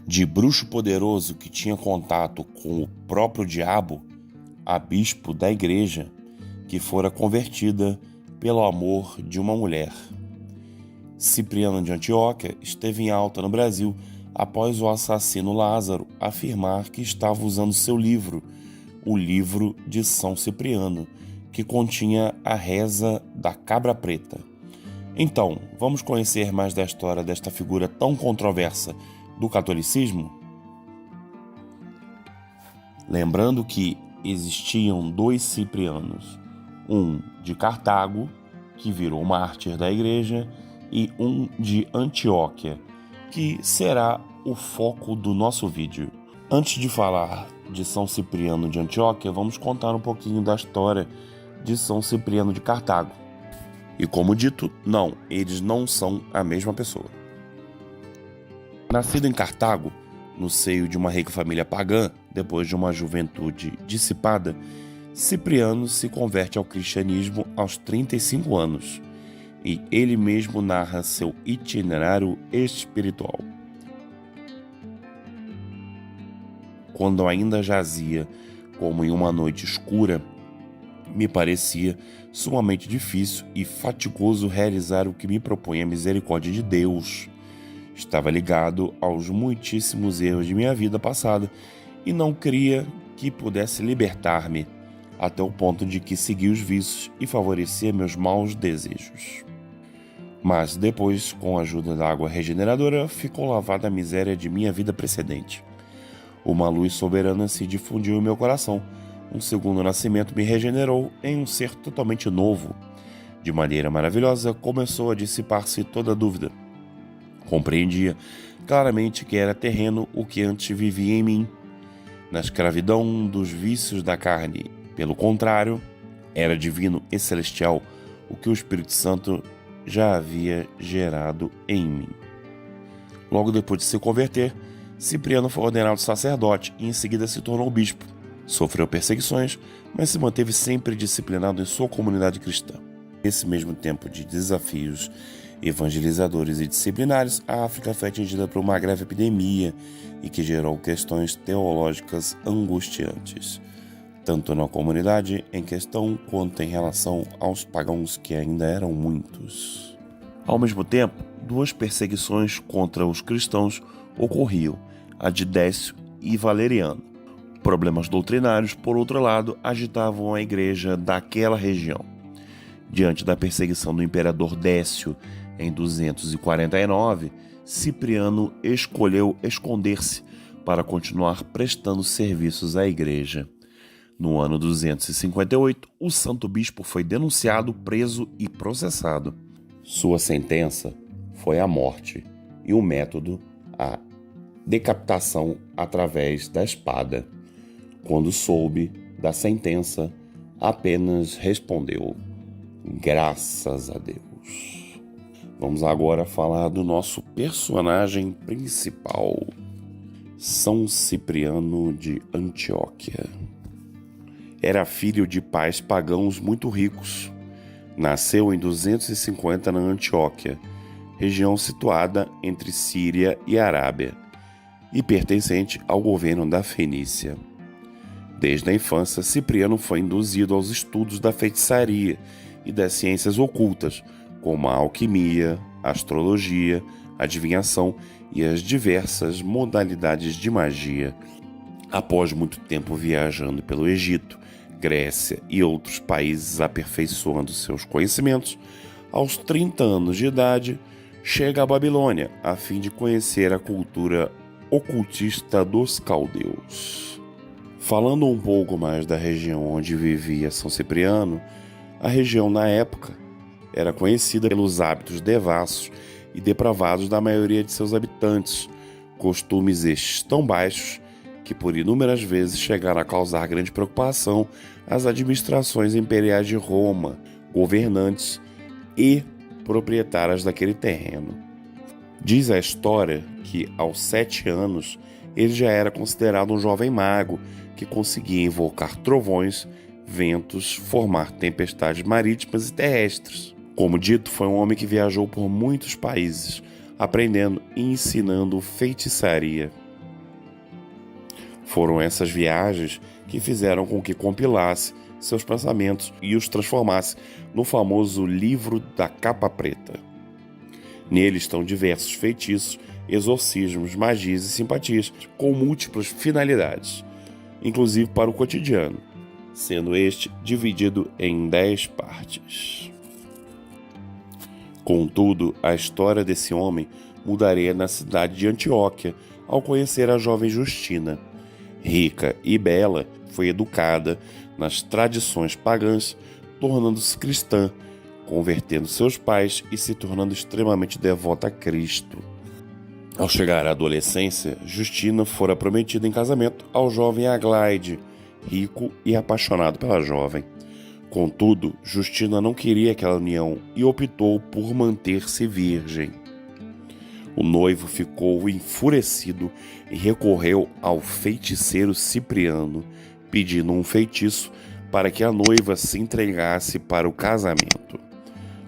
De bruxo poderoso que tinha contato com o próprio diabo, a bispo da igreja que fora convertida pelo amor de uma mulher. Cipriano de Antioquia esteve em alta no Brasil após o assassino Lázaro afirmar que estava usando seu livro, o Livro de São Cipriano, que continha a reza da cabra preta. Então, vamos conhecer mais da história desta figura tão controversa do catolicismo? Lembrando que existiam dois Ciprianos, um de Cartago, que virou mártir da igreja, e um de Antioquia, que será o foco do nosso vídeo. Antes de falar de São Cipriano de Antioquia, vamos contar um pouquinho da história de São Cipriano de Cartago. E como dito, eles não são a mesma pessoa. Nascido em Cartago, no seio de uma rica família pagã, depois de uma juventude dissipada, Cipriano se converte ao cristianismo aos 35 anos, e ele mesmo narra seu itinerário espiritual. Quando ainda jazia como em uma noite escura, me parecia sumamente difícil e fatigoso realizar o que me propõe a misericórdia de Deus. Estava ligado aos muitíssimos erros de minha vida passada e não cria que pudesse libertar-me, até o ponto de que segui os vícios e favorecia meus maus desejos. Mas depois, com a ajuda da água regeneradora, ficou lavada a miséria de minha vida precedente. Uma luz soberana se difundiu em meu coração. Um segundo nascimento me regenerou em um ser totalmente novo. De maneira maravilhosa, começou a dissipar-se toda dúvida. Compreendia claramente que era terreno o que antes vivia em mim, na escravidão dos vícios da carne. Pelo contrário, era divino e celestial o que o Espírito Santo já havia gerado em mim. Logo depois de se converter, Cipriano foi ordenado sacerdote e em seguida se tornou bispo. Sofreu perseguições, mas se manteve sempre disciplinado em sua comunidade cristã. Nesse mesmo tempo de desafios evangelizadores e disciplinares, a África foi atingida por uma grave epidemia e que gerou questões teológicas angustiantes, tanto na comunidade em questão quanto em relação aos pagãos, que ainda eram muitos. Ao mesmo tempo, duas perseguições contra os cristãos ocorriam, a de Décio e Valeriano. Problemas doutrinários, por outro lado, agitavam a igreja daquela região. Diante da perseguição do imperador Décio em 249, Cipriano escolheu esconder-se para continuar prestando serviços à igreja. No ano 258, o santo bispo foi denunciado, preso e processado. Sua sentença foi a morte e o método a decapitação através da espada. Quando soube da sentença, apenas respondeu: graças a Deus. Vamos agora falar do nosso personagem principal, São Cipriano de Antioquia. Era filho de pais pagãos muito ricos. Nasceu em 250 na Antioquia, região situada entre Síria e Arábia, e pertencente ao governo da Fenícia. Desde a infância, Cipriano foi induzido aos estudos da feitiçaria e das ciências ocultas, como a alquimia, a astrologia, a adivinhação e as diversas modalidades de magia. Após muito tempo viajando pelo Egito, Grécia e outros países aperfeiçoando seus conhecimentos, aos 30 anos de idade, chega à Babilônia a fim de conhecer a cultura ocultista dos caldeus. Falando um pouco mais da região onde vivia São Cipriano, a região na época era conhecida pelos hábitos devassos e depravados da maioria de seus habitantes, costumes estes tão baixos que por inúmeras vezes chegaram a causar grande preocupação às administrações imperiais de Roma, governantes e proprietárias daquele terreno. Diz a história que, aos 7 anos, ele já era considerado um jovem mago que conseguia invocar trovões, ventos, formar tempestades marítimas e terrestres. Como dito, foi um homem que viajou por muitos países, aprendendo e ensinando feitiçaria. Foram essas viagens que fizeram com que compilasse seus pensamentos e os transformasse no famoso livro da capa preta. Nele estão diversos feitiços, exorcismos, magias e simpatias com múltiplas finalidades, inclusive para o cotidiano, sendo este dividido em 10 partes. Contudo, a história desse homem mudaria na cidade de Antioquia ao conhecer a jovem Justina. Rica e bela, foi educada nas tradições pagãs, tornando-se cristã, convertendo seus pais e se tornando extremamente devota a Cristo. Ao chegar à adolescência, Justina fora prometida em casamento ao jovem Aglaide, rico e apaixonado pela jovem. Contudo, Justina não queria aquela união e optou por manter-se virgem. O noivo ficou enfurecido e recorreu ao feiticeiro Cipriano, pedindo um feitiço para que a noiva se entregasse para o casamento.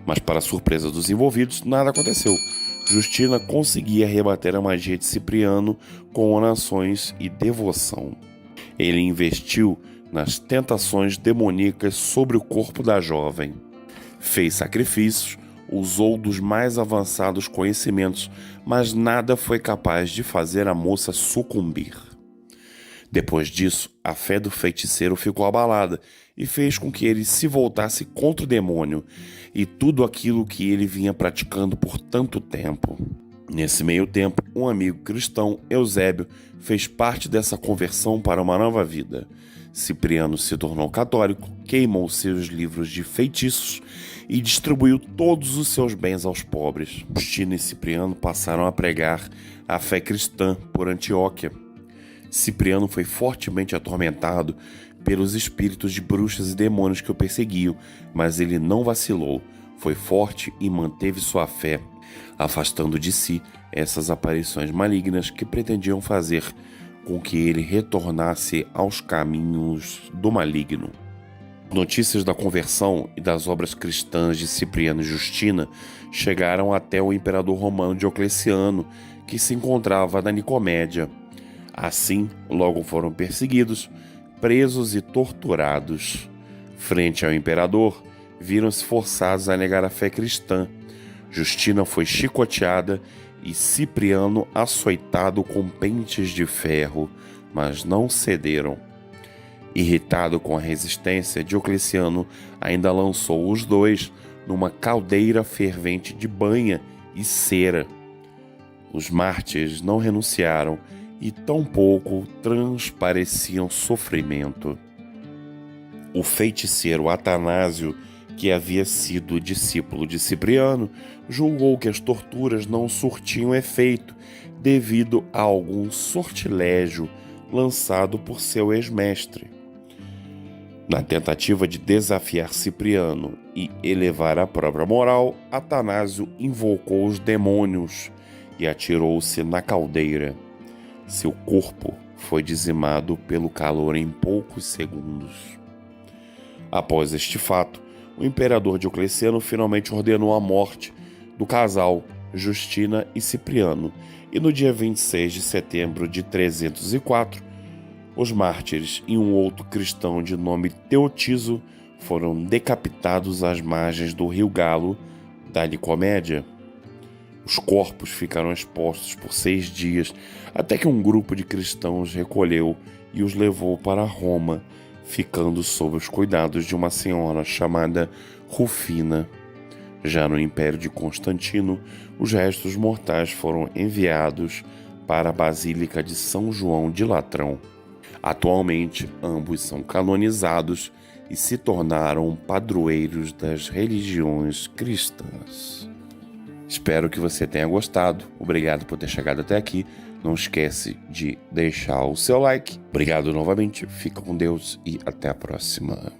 Mas, para surpresa dos envolvidos, nada aconteceu. Justina conseguia rebater a magia de Cipriano com orações e devoção. Ele investiu nas tentações demoníacas sobre o corpo da jovem. Fez sacrifícios, usou dos mais avançados conhecimentos, mas nada foi capaz de fazer a moça sucumbir. Depois disso, a fé do feiticeiro ficou abalada e fez com que ele se voltasse contra o demônio e tudo aquilo que ele vinha praticando por tanto tempo. Nesse meio tempo, um amigo cristão, Eusébio, fez parte dessa conversão para uma nova vida. Cipriano se tornou católico, queimou seus livros de feitiços e distribuiu todos os seus bens aos pobres. Justina e Cipriano passaram a pregar a fé cristã por Antioquia. Cipriano foi fortemente atormentado pelos espíritos de bruxas e demônios que o perseguiam, mas ele não vacilou, foi forte e manteve sua fé, afastando de si essas aparições malignas que pretendiam fazer com que ele retornasse aos caminhos do maligno. Notícias da conversão e das obras cristãs de Cipriano e Justina chegaram até o imperador romano Diocleciano, que se encontrava na Nicomédia. Assim, logo foram perseguidos, presos e torturados. Frente ao imperador, viram-se forçados a negar a fé cristã. Justina foi chicoteada e Cipriano açoitado com pentes de ferro, mas não cederam. Irritado com a resistência, Diocleciano ainda lançou os dois numa caldeira fervente de banha e cera. Os mártires não renunciaram e tampouco transpareciam sofrimento. O feiticeiro Atanásio, que havia sido discípulo de Cipriano, julgou que as torturas não surtiam efeito devido a algum sortilégio lançado por seu ex-mestre. Na tentativa de desafiar Cipriano e elevar a própria moral, Atanásio invocou os demônios e atirou-se na caldeira. Seu corpo foi dizimado pelo calor em poucos segundos. Após este fato, o imperador Diocleciano finalmente ordenou a morte do casal Justina e Cipriano, e no dia 26 de setembro de 304, os mártires e um outro cristão de nome Teotiso foram decapitados às margens do rio Galo da Nicomédia. Os corpos ficaram expostos por 6 dias, até que um grupo de cristãos recolheu e os levou para Roma, ficando sob os cuidados de uma senhora chamada Rufina. Já no Império de Constantino, os restos mortais foram enviados para a Basílica de São João de Latrão. Atualmente, ambos são canonizados e se tornaram padroeiros das religiões cristãs. Espero que você tenha gostado. Obrigado por ter chegado até aqui. Não esquece de deixar o seu like. Obrigado novamente. Fica com Deus e até a próxima.